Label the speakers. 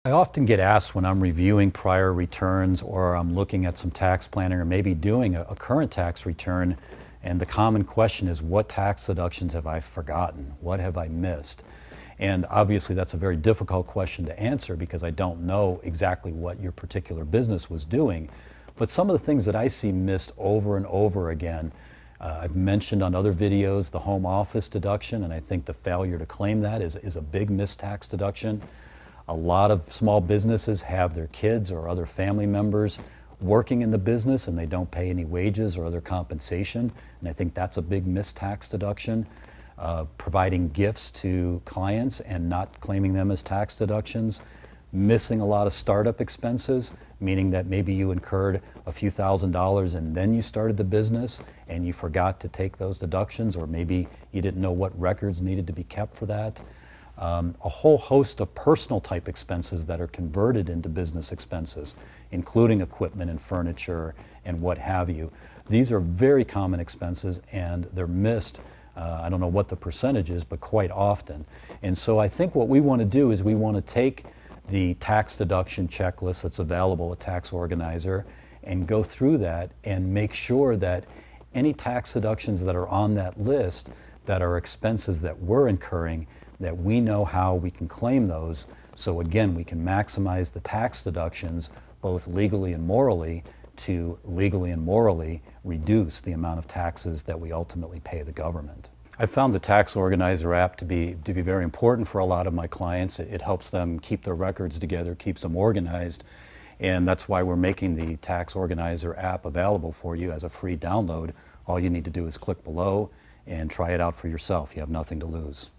Speaker 1: I often get asked when I'm reviewing prior returns or I'm looking at some tax planning or maybe doing a current tax return, and the common question is, what tax deductions have I forgotten? What have I missed? And obviously that's a very difficult question to answer because I don't know exactly what your particular business was doing. But some of the things that I see missed over and over again, I've mentioned on other videos the home office deduction, and I think the failure to claim that is a big missed tax deduction. A lot of small businesses have their kids or other family members working in the business and they don't pay any wages or other compensation, and I think that's a big missed tax deduction. Providing gifts to clients and not claiming them as tax deductions. Missing a lot of startup expenses, meaning that maybe you incurred a few $1,000s and then you started the business and you forgot to take those deductions, or maybe you didn't know what records needed to be kept for that. A whole host of personal type expenses that are converted into business expenses, including equipment and furniture and what have you. These are very common expenses and they're missed. I don't know what the percentage is, but quite often. And so I think what we want to do is we want to take the tax deduction checklist that's available at Tax Organizer and go through that and make sure that any tax deductions that are on that list that are expenses that we're incurring, that we know how we can claim those. So again, we can maximize the tax deductions both legally and morally to legally and morally reduce the amount of taxes that we ultimately pay the government. I found the Tax Organizer app to be very important for a lot of my clients. It helps them keep their records together, keeps them organized, and that's why we're making the Tax Organizer app available for you as a free download. All you need to do is click below and try it out for yourself. You have nothing to lose.